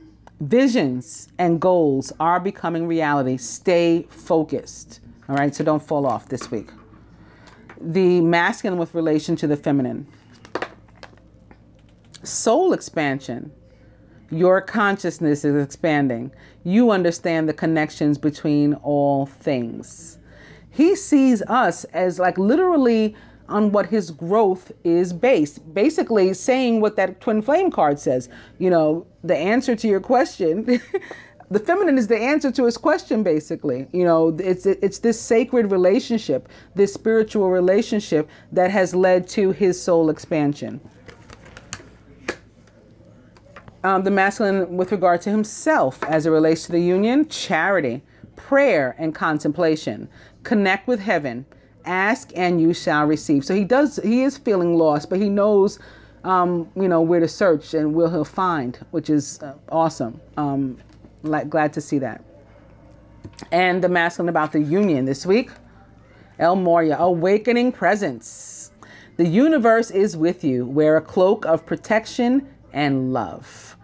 Speaker 1: visions, and goals are becoming reality. Stay focused. All right. So don't fall off this week. The masculine with relation to the feminine. Soul expansion. Your consciousness is expanding. You understand the connections between all things. He sees us as like literally on what his growth is based. Basically saying what that twin flame card says. The answer to your question. The feminine is the answer to his question, basically. It's this sacred relationship, this spiritual relationship that has led to his soul expansion. The masculine with regard to himself as it relates to the union, charity, prayer, and contemplation. Connect with heaven. Ask and you shall receive. So he is feeling lost, but he knows, where to search and where he'll find, which is awesome. Glad to see that. And the masculine about the union this week. El Moria, awakening presence. The universe is with you. Wear a cloak of protection and love.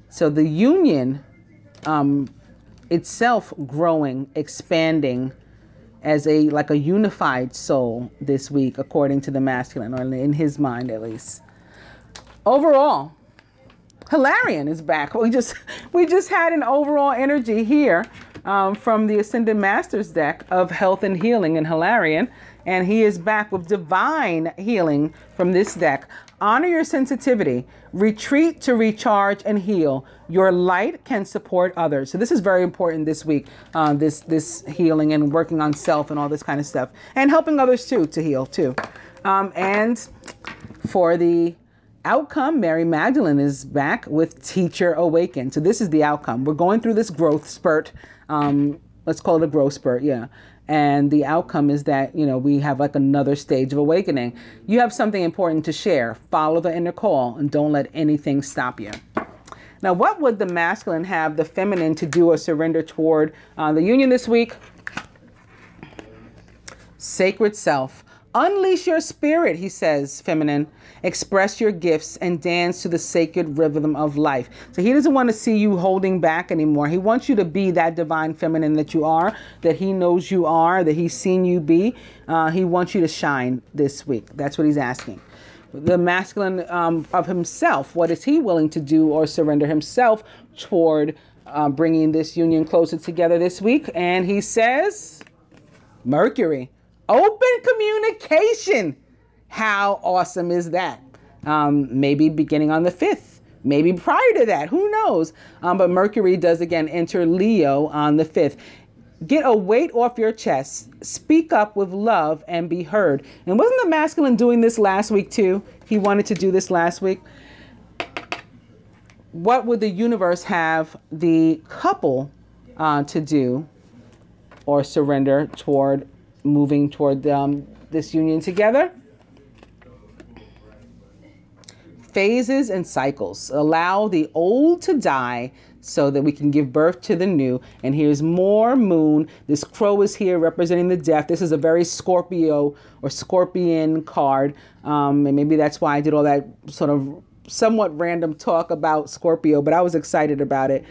Speaker 1: So the union itself growing, expanding as a unified soul this week, according to the masculine, or in his mind at least. Overall, Hilarion is back. We just had an overall energy here from the Ascended Masters deck of health and healing in Hilarion. And he is back with divine healing from this deck. Honor your sensitivity. Retreat to recharge and heal. Your light can support others. So this is very important this week, this healing and working on self and all this kind of stuff. And helping others too, to heal too. And for the outcome, Mary Magdalene is back with Teacher Awakened. So this is the outcome. We're going through this growth spurt. Let's call it a growth spurt, yeah. And the outcome is that, we have like another stage of awakening. You have something important to share. Follow the inner call and don't let anything stop you. Now, what would the masculine have the feminine to do or surrender toward the union this week? Sacred self. Unleash your spirit, he says, feminine. Express your gifts and dance to the sacred rhythm of life. So he doesn't want to see you holding back anymore. He wants you to be that divine feminine that you are, that he knows you are, that he's seen you be. He wants you to shine this week. That's what he's asking. The masculine of himself, what is he willing to do or surrender himself toward bringing this union closer together this week? And he says, Mercury. Open communication. How awesome is that? maybe beginning on the 5th, maybe prior to that, who knows? But Mercury does again enter Leo on the 5th. Get a weight off your chest. Speak up with love and be heard. And wasn't the masculine doing this last week too? He wanted to do this last week. What would the universe have the couple to do or surrender toward moving toward this union together? Phases and cycles. Allow the old to die so that we can give birth to the new. And here's more moon. This crow is here representing the death. This is a very Scorpio or Scorpion card. And maybe that's why I did all that sort of somewhat random talk about Scorpio, but I was excited about it.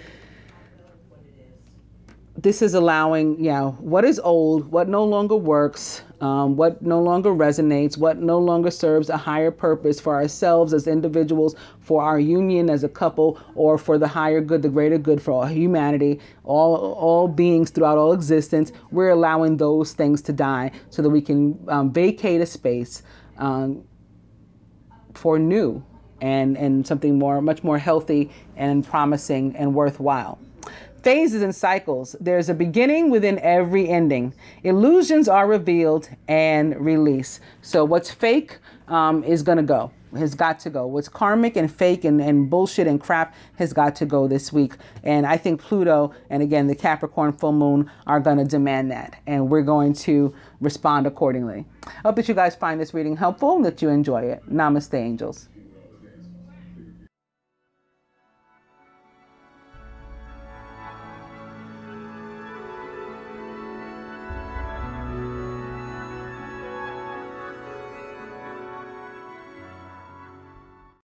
Speaker 1: This is allowing, what is old, what no longer works, what no longer resonates, what no longer serves a higher purpose for ourselves as individuals, for our union as a couple, or for the higher good, the greater good for all humanity, all beings throughout all existence. We're allowing those things to die so that we can vacate a space for new and something much more healthy and promising and worthwhile. Phases and cycles. There's a beginning within every ending. Illusions are revealed and released. So what's fake is going to go, has got to go. What's karmic and fake and bullshit and crap has got to go this week. And I think Pluto and again, the Capricorn full moon are going to demand that. And we're going to respond accordingly. I hope that you guys find this reading helpful and that you enjoy it. Namaste, angels.